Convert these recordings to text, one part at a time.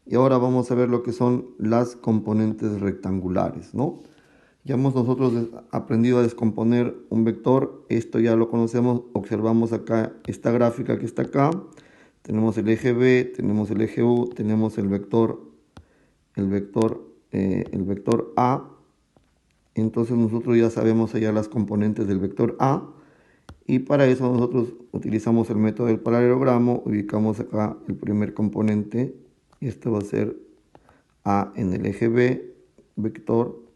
Y ahora vamos a ver lo que son las componentes rectangulares, ¿no? Ya hemos nosotros aprendido a descomponer un vector, esto ya lo conocemos, observamos acá esta gráfica que está acá, tenemos el eje B, tenemos el eje U, tenemos el vector A, entonces nosotros ya sabemos hallar las componentes del vector A, y para eso nosotros utilizamos el método del paralelogramo, ubicamos acá el primer componente, y esto va a ser A en el eje B, vector,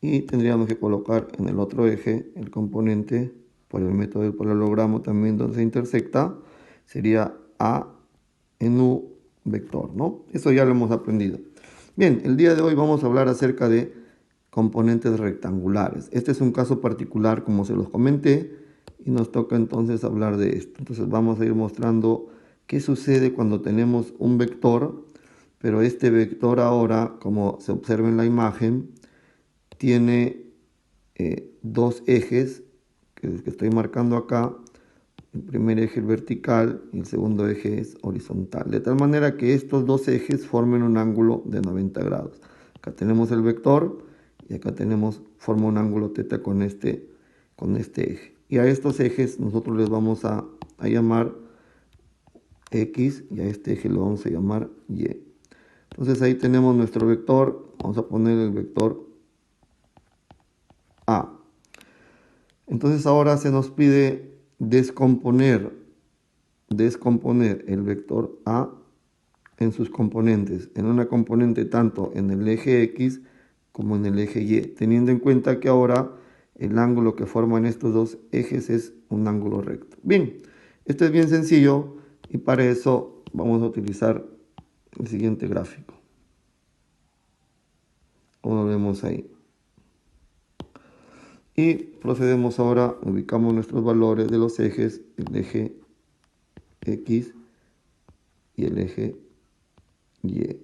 y tendríamos que colocar en el otro eje el componente por el método del paralelogramo también donde se intersecta, sería A en U vector, ¿no? Eso ya lo hemos aprendido. Bien, el día de hoy vamos a hablar acerca de componentes rectangulares. Este es un caso particular, como se los comenté, y nos toca entonces hablar de esto. Entonces vamos a ir mostrando qué sucede cuando tenemos un vector, pero este vector ahora, como se observa en la imagen, tiene dos ejes que estoy marcando acá. El primer eje es vertical y el segundo eje es horizontal, de tal manera que estos dos ejes formen un ángulo de 90 grados. Acá tenemos el vector y acá forma un ángulo teta con este eje. Y a estos ejes nosotros les vamos a llamar X, y a este eje lo vamos a llamar Y. Entonces ahí tenemos nuestro vector, vamos a poner el vector A. Entonces ahora se nos pide descomponer el vector A en sus componentes, en una componente tanto en el eje X como en el eje Y, teniendo en cuenta que ahora el ángulo que forman estos dos ejes es un ángulo recto. Bien, esto es bien sencillo y para eso vamos a utilizar el siguiente gráfico, como lo vemos ahí. Y procedemos ahora, ubicamos nuestros valores de los ejes, el eje X y el eje Y,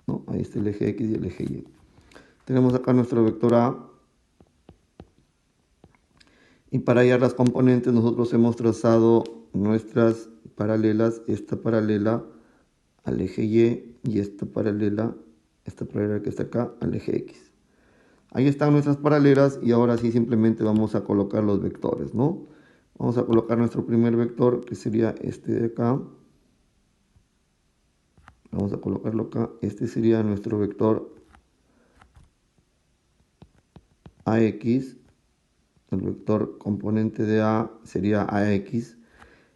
¿no? Ahí está el eje X y el eje Y. Tenemos acá nuestro vector A, y para hallar las componentes nosotros hemos trazado nuestras paralelas, esta paralela al eje Y esta paralela que está acá al eje X. Ahí están nuestras paralelas y ahora sí simplemente vamos a colocar los vectores, ¿no? Vamos a colocar nuestro primer vector, que sería este de acá. Vamos a colocarlo acá. Este sería nuestro vector AX. El vector componente de A sería AX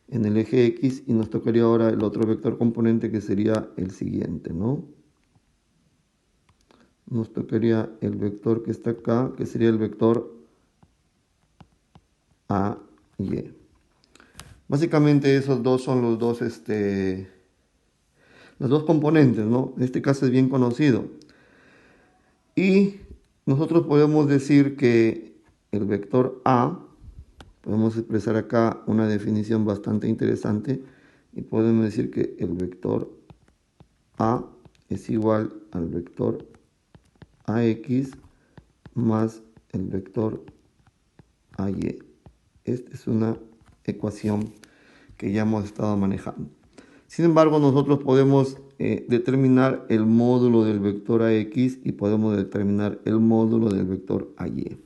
en el eje X, y nos tocaría ahora el otro vector componente que sería el siguiente, ¿no? Nos tocaría el vector que está acá, que sería el vector AY. Básicamente esos dos son los dos componentes, ¿no? En este caso es bien conocido. Y nosotros podemos decir que el vector A, podemos expresar acá una definición bastante interesante, y podemos decir que el vector A es igual al vector AX más el vector AY. Esta es una ecuación que ya hemos estado manejando. Sin embargo, nosotros podemos determinar el módulo del vector AX y podemos determinar el módulo del vector AY.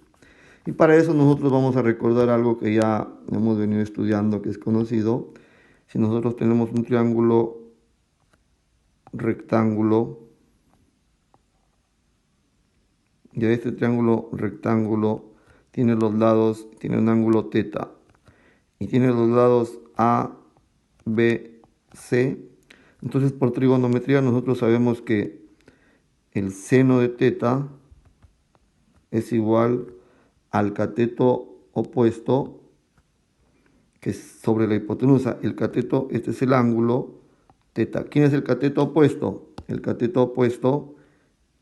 Y para eso nosotros vamos a recordar algo que ya hemos venido estudiando, que es conocido. Si nosotros tenemos un triángulo rectángulo, y este triángulo rectángulo tiene los lados, tiene un ángulo teta, y tiene los lados A, B, C. Entonces por trigonometría nosotros sabemos que el seno de teta es igual al cateto opuesto, que es sobre la hipotenusa. El cateto, este es el ángulo teta. ¿Quién es el cateto opuesto? El cateto opuesto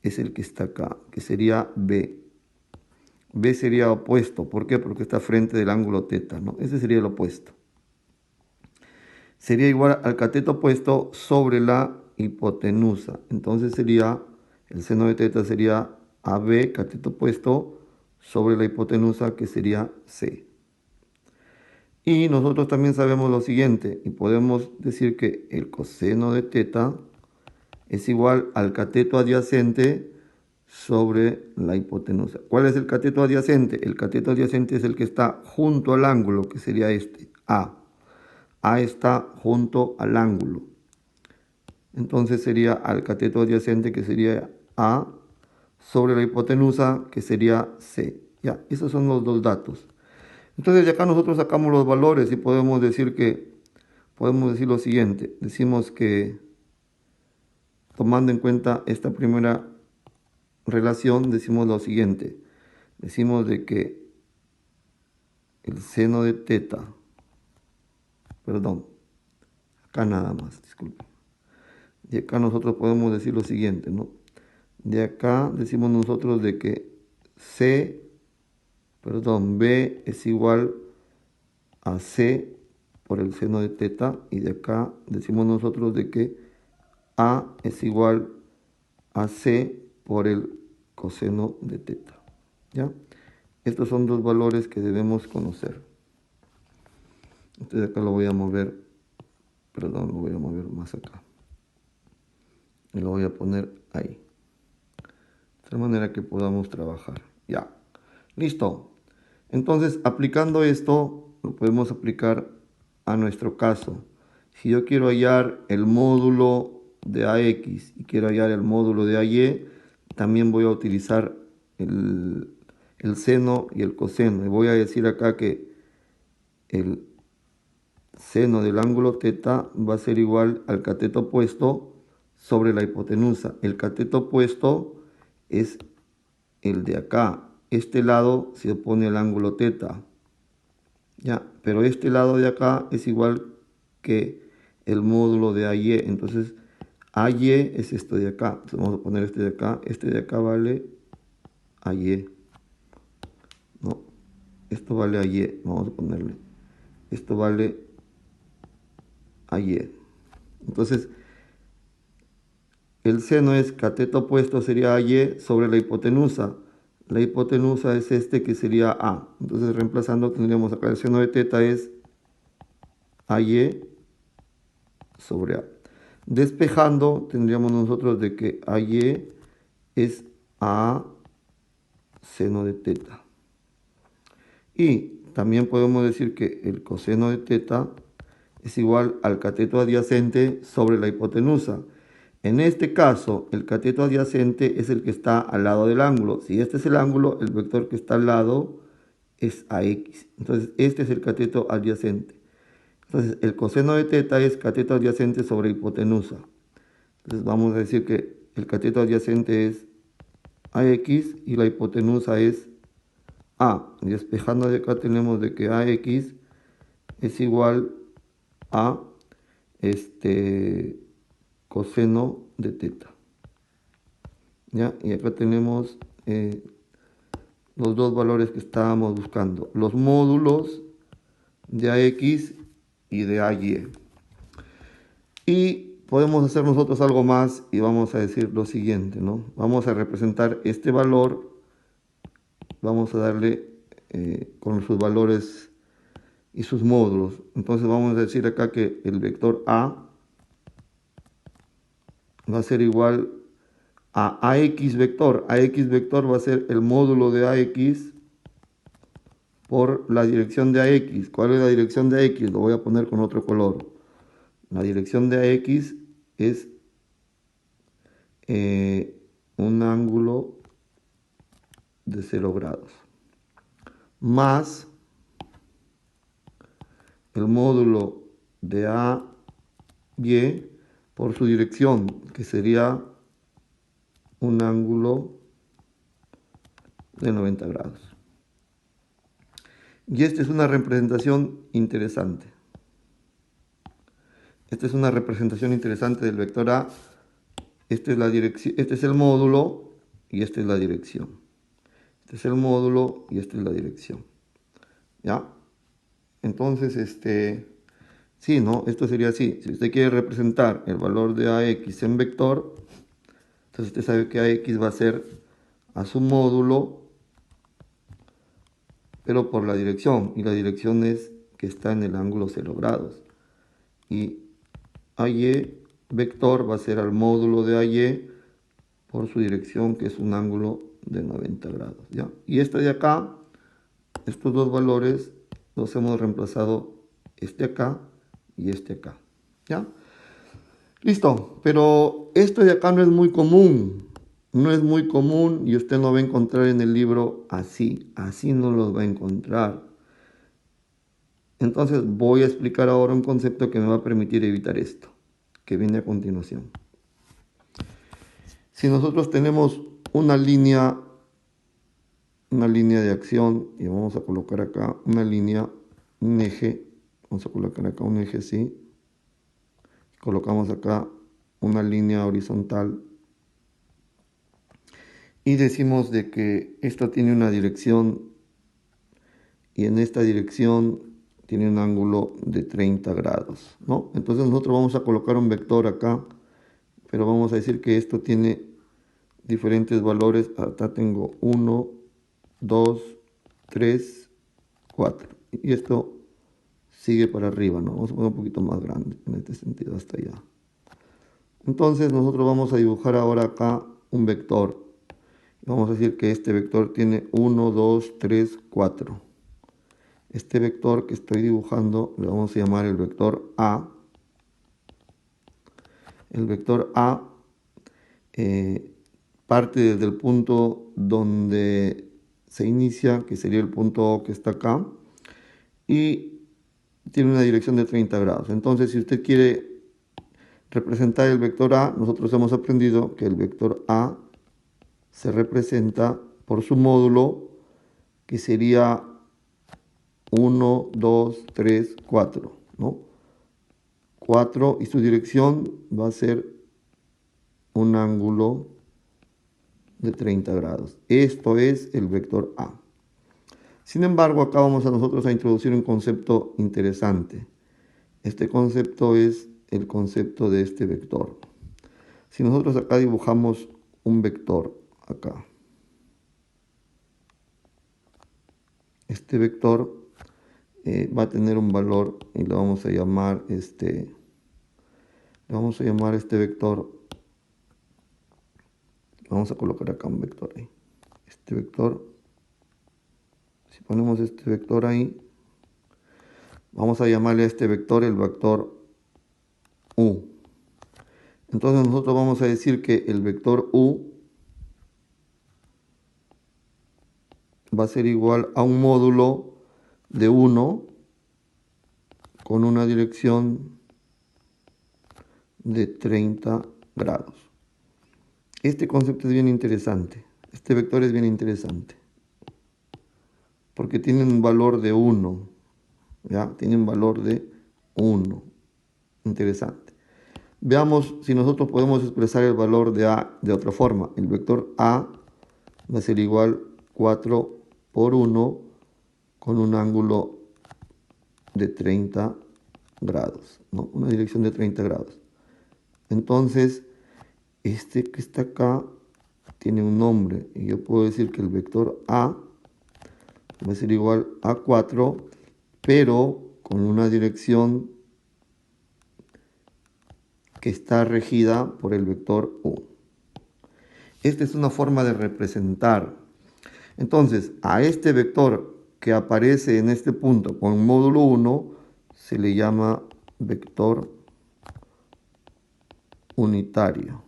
es el que está acá, que sería B. B sería opuesto. ¿Por qué? Porque está frente del ángulo teta, ¿no? Ese sería el opuesto. Sería igual al cateto opuesto sobre la hipotenusa. Entonces sería, el seno de teta sería AB, cateto opuesto, sobre la hipotenusa, que sería C. Y nosotros también sabemos lo siguiente, y podemos decir que el coseno de teta es igual al cateto adyacente sobre la hipotenusa. ¿Cuál es el cateto adyacente? El cateto adyacente es el que está junto al ángulo, que sería este, A. A está junto al ángulo. Entonces sería al cateto adyacente, que sería A, sobre la hipotenusa, que sería C. Ya, esos son los dos datos. Entonces de acá nosotros sacamos los valores y podemos decir lo siguiente. Decimos que, tomando en cuenta esta primera relación, decimos lo siguiente. Decimos de que el seno de teta, perdón, acá nada más, disculpen. De acá nosotros podemos decir lo siguiente, ¿no? De acá decimos nosotros de que B es igual a C por el seno de teta, y de acá decimos nosotros de que A es igual a C por el coseno de teta. ¿Ya? Estos son dos valores que debemos conocer. Entonces acá lo voy a mover, perdón, lo voy a mover más acá. Y lo voy a poner ahí. De tal manera que podamos trabajar. Ya. Listo. Entonces, aplicando esto, lo podemos aplicar a nuestro caso. Si yo quiero hallar el módulo de AX y quiero hallar el módulo de AY, también voy a utilizar el seno y el coseno. Y voy a decir acá que el seno del ángulo teta va a ser igual al cateto opuesto sobre la hipotenusa. El cateto opuesto es el de acá. Este lado se opone al ángulo teta. Ya, pero este lado de acá es igual que el módulo de AY. Entonces, AY es esto de acá. Entonces, vamos a poner este de acá. Este de acá vale AY. No, esto vale AY. Vamos a ponerle. Esto vale AY. Entonces, el seno es cateto opuesto, sería AY sobre la hipotenusa. La hipotenusa es este, que sería A. Entonces, reemplazando, tendríamos acá el seno de teta es AY sobre A. Despejando, tendríamos nosotros de que AY es A seno de teta. Y también podemos decir que el coseno de teta es igual al cateto adyacente sobre la hipotenusa. En este caso, el cateto adyacente es el que está al lado del ángulo. Si este es el ángulo, el vector que está al lado es AX. Entonces, este es el cateto adyacente. Entonces, el coseno de teta es cateto adyacente sobre hipotenusa. Entonces, vamos a decir que el cateto adyacente es AX y la hipotenusa es A. Y despejando de acá tenemos de que AX es igual a coseno de teta. ¿Ya? Y acá tenemos los dos valores que estábamos buscando, los módulos de AX y de AY. Y podemos hacer nosotros algo más y vamos a decir lo siguiente, ¿no? Vamos a representar este valor, vamos a darle con sus valores y sus módulos. Entonces vamos a decir acá que el vector A va a ser igual a AX vector. AX vector va a ser el módulo de AX por la dirección de AX. ¿Cuál es la dirección de AX? Lo voy a poner con otro color. La dirección de AX es un ángulo de 0 grados más el módulo de AY por su dirección, que sería un ángulo de 90 grados. Y esta es una representación interesante. Esta es una representación interesante del vector A. Esta es la dirección, este es el módulo y esta es la dirección. Este es el módulo y esta es la dirección. ¿Ya? Entonces, sí, ¿no? Esto sería así. Si usted quiere representar el valor de AX en vector, entonces usted sabe que AX va a ser a su módulo, pero por la dirección. Y la dirección es que está en el ángulo 0 grados. Y AY vector va a ser al módulo de AY por su dirección, que es un ángulo de 90 grados, ¿ya? Y este de acá, estos dos valores los hemos reemplazado, este acá y este acá, ¿ya? Listo, pero esto de acá no es muy común, no es muy común y usted no va a encontrar en el libro así no los va a encontrar. Entonces voy a explicar ahora un concepto que me va a permitir evitar esto, que viene a continuación. Si nosotros tenemos una línea de acción y vamos a colocar acá una línea, un eje, vamos a colocar acá un eje así, colocamos acá una línea horizontal y decimos de que esto tiene una dirección y en esta dirección tiene un ángulo de 30 grados, ¿no? Entonces nosotros vamos a colocar un vector acá, pero vamos a decir que esto tiene diferentes valores. Acá tengo 1, 2, 3, 4. Y esto sigue para arriba, ¿no? Vamos a poner un poquito más grande en este sentido, hasta allá. Entonces nosotros vamos a dibujar ahora acá un vector. Vamos a decir que este vector tiene 1, 2, 3, 4. Este vector que estoy dibujando le vamos a llamar el vector A. El vector A parte desde el punto donde se inicia, que sería el punto O que está acá, y tiene una dirección de 30 grados. Entonces, si usted quiere representar el vector A, nosotros hemos aprendido que el vector A se representa por su módulo, que sería 1, 2, 3, 4, ¿no? 4 y su dirección va a ser un ángulo de 30 grados. Esto es el vector A. Sin embargo, acá vamos a nosotros a introducir un concepto interesante. Este concepto es el concepto de este vector. Si nosotros acá dibujamos un vector, acá, este vector va a tener un valor y le vamos a llamar este vector, vamos a colocar acá un vector ahí. Este vector, si ponemos este vector ahí, vamos a llamarle a este vector el vector U. Entonces nosotros vamos a decir que el vector U va a ser igual a un módulo de 1 con una dirección de 30 grados. Este concepto es bien interesante. Este vector es bien interesante. Porque tiene un valor de 1. ¿Ya? Tiene un valor de 1. Interesante. Veamos si nosotros podemos expresar el valor de A de otra forma. El vector A va a ser igual 4 por 1 con un ángulo de 30 grados, ¿no? Una dirección de 30 grados. Entonces, este que está acá tiene un nombre y yo puedo decir que el vector A va a ser igual a 4, pero con una dirección que está regida por el vector U. Esta es una forma de representar. Entonces, a este vector que aparece en este punto con módulo 1 se le llama vector unitario.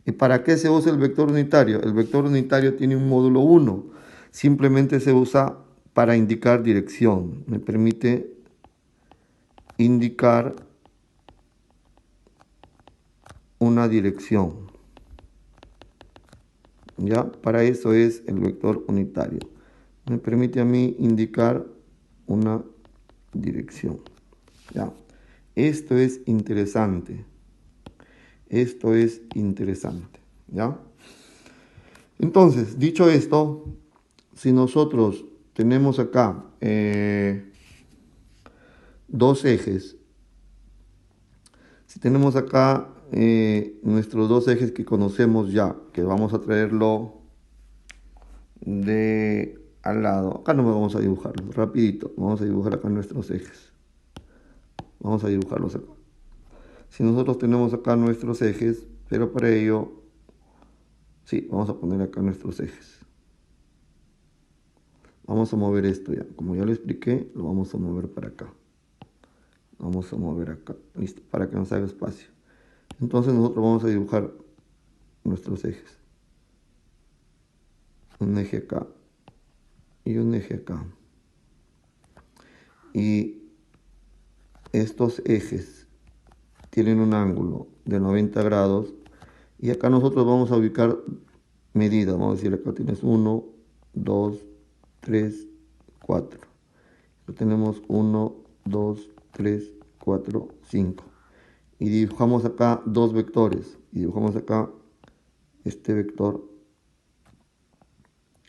¿Y para qué se usa el vector unitario? El vector unitario tiene un módulo 1. Simplemente se usa para indicar dirección. Me permite indicar una dirección. ¿Ya? Para eso es el vector unitario. Me permite a mí indicar una dirección. ¿Ya? Esto es interesante. Esto es interesante. ¿Ya? Entonces, dicho esto, si nosotros tenemos acá dos ejes, si tenemos acá nuestros dos ejes que conocemos ya, que vamos a traerlo de al lado, acá no vamos a dibujarlos, rapidito, vamos a dibujar acá nuestros ejes, vamos a dibujarlos acá. Si nosotros tenemos acá nuestros ejes, pero para ello, sí, vamos a poner acá nuestros ejes. Vamos a mover esto ya. Como ya lo expliqué, lo vamos a mover para acá. Vamos a mover acá. Listo, para que nos haga espacio. Entonces nosotros vamos a dibujar nuestros ejes. Un eje acá y un eje acá. Y estos ejes tienen un ángulo de 90 grados. Y acá nosotros vamos a ubicar medidas. Vamos a decir, acá tienes 1, 2, 3, 4. Acá tenemos 1, 2, 3, 4, 5. Y dibujamos acá dos vectores. Y dibujamos acá este vector.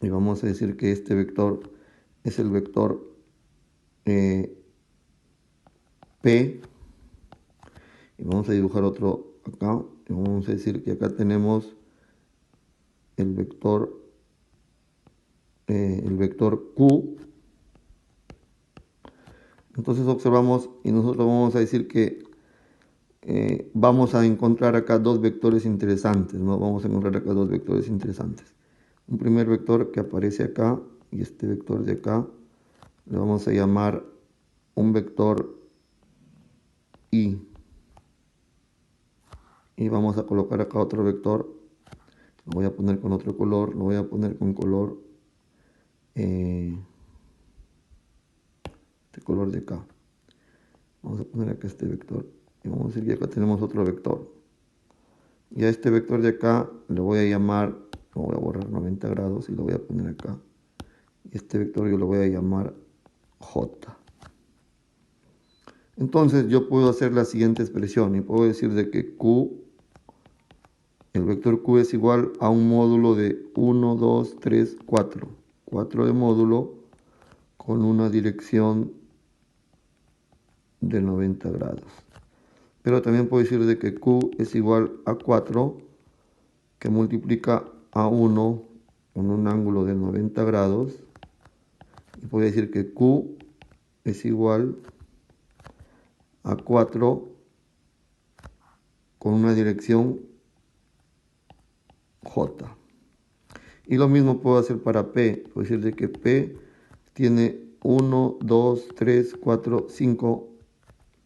Y vamos a decir que este vector es el vector P. Y vamos a dibujar otro acá. Y vamos a decir que acá tenemos el vector Q. Entonces observamos y nosotros vamos a decir que vamos a encontrar acá dos vectores interesantes, ¿no? Vamos a encontrar acá dos vectores interesantes. Un primer vector que aparece acá y este vector de acá le vamos a llamar un vector I. Y vamos a colocar acá otro vector. Lo voy a poner con otro color, lo voy a poner con color este color de acá. Vamos a poner acá este vector y vamos a decir que acá tenemos otro vector. Y a este vector de acá le voy a llamar, lo voy a borrar 90 grados y lo voy a poner acá. Y este vector yo lo voy a llamar J. Entonces yo puedo hacer la siguiente expresión y puedo decir de que Q, el vector Q es igual a un módulo de 1, 2, 3, 4. 4 de módulo con una dirección de 90 grados. Pero también puedo decir de que Q es igual a 4 que multiplica a 1 con un ángulo de 90 grados. Y puedo decir que Q es igual a 4 con una dirección J. Y lo mismo puedo hacer para P. Puedo decir de que P tiene 1, 2, 3, 4, 5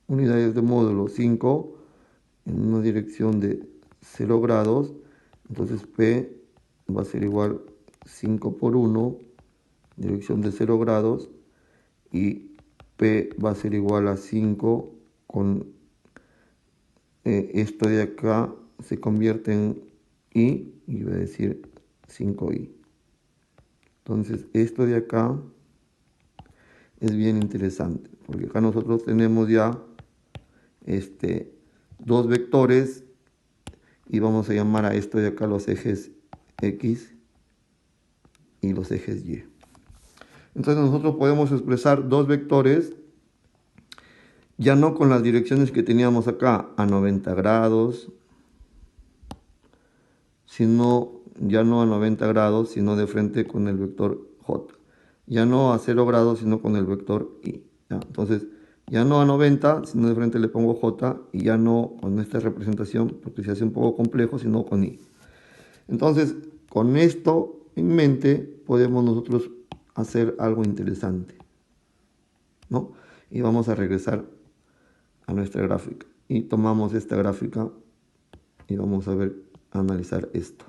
unidades de módulo, 5 en una dirección de 0 grados. Entonces P va a ser igual 5 por 1, dirección de 0 grados. Y P va a ser igual a 5 con esto de acá se convierte en I y voy a decir 5i. Entonces esto de acá es bien interesante porque acá nosotros tenemos ya dos vectores y vamos a llamar a esto de acá los ejes X y los ejes Y. Entonces nosotros podemos expresar dos vectores ya no con las direcciones que teníamos acá a 90 grados, sino ya no a 90 grados, sino de frente con el vector J. Ya no a 0 grados, sino con el vector I. ¿Ya? Entonces, ya no a 90, sino de frente le pongo J, y ya no con esta representación, porque se hace un poco complejo, sino con I. Entonces, con esto en mente, podemos nosotros hacer algo interesante, ¿no? Y vamos a regresar a nuestra gráfica. Y tomamos esta gráfica y vamos a ver, a analizar esto.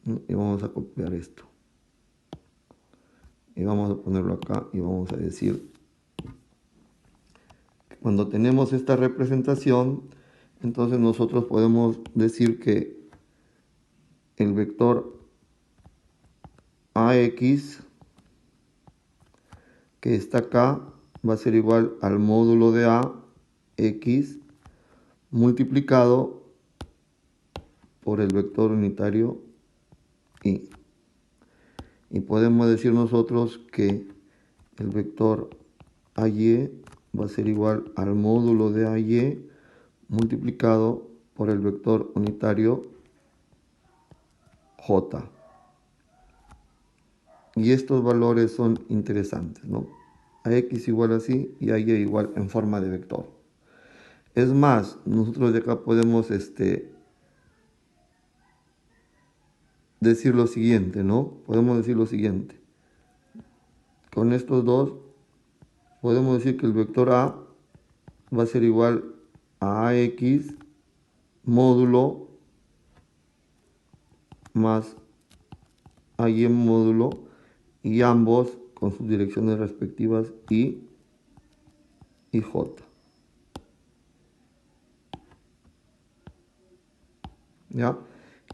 Y vamos a copiar esto. Y vamos a ponerlo acá y vamos a decir que cuando tenemos esta representación, entonces nosotros podemos decir que el vector AX que está acá va a ser igual al módulo de AX multiplicado por el vector unitario Y. Y podemos decir nosotros que el vector AY va a ser igual al módulo de AY multiplicado por el vector unitario J. Y estos valores son interesantes, ¿no? AX igual así y AY igual en forma de vector. Es más, nosotros de acá podemos decir lo siguiente, ¿no? Podemos decir lo siguiente. Con estos dos, podemos decir que el vector A va a ser igual a AX módulo más AY módulo, y ambos con sus direcciones respectivas y J. ¿Ya?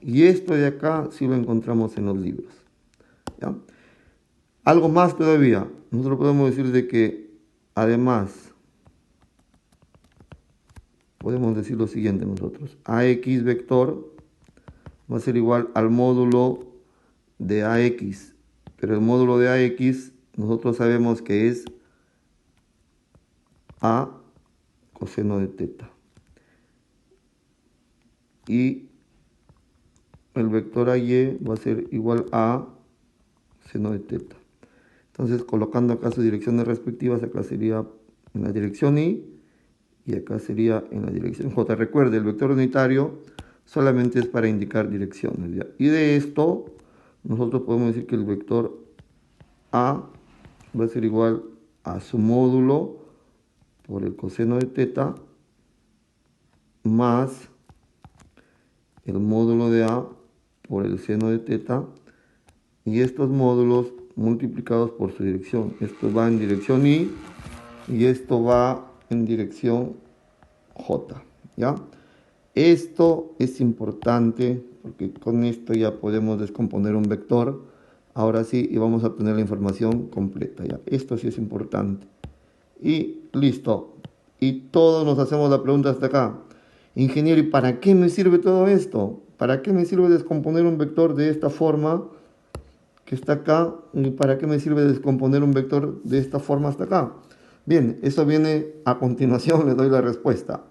Y esto de acá sí lo encontramos en los libros. ¿Ya? Algo más todavía. Nosotros podemos decir de que además podemos decir lo siguiente nosotros. AX vector va a ser igual al módulo de AX. Pero el módulo de AX nosotros sabemos que es A coseno de teta. Y el vector AY va a ser igual a seno de teta. Entonces, colocando acá sus direcciones respectivas, acá sería en la dirección Y y acá sería en la dirección J. Recuerde, el vector unitario solamente es para indicar direcciones, ¿ya? Y de esto, nosotros podemos decir que el vector A va a ser igual a su módulo por el coseno de teta más el módulo de A por el seno de teta, y estos módulos multiplicados por su dirección. Esto va en dirección Y y esto va en dirección J, ¿ya? Esto es importante porque con esto ya podemos descomponer un vector. Ahora sí, y vamos a obtener la información completa, ¿ya? Esto sí es importante. Y listo. Y todos nos hacemos la pregunta hasta acá. Ingeniero, ¿y para qué me sirve todo esto? ¿Para qué me sirve descomponer un vector de esta forma que está acá? ¿Y para qué me sirve descomponer un vector de esta forma hasta acá? Bien, eso viene a continuación, le doy la respuesta.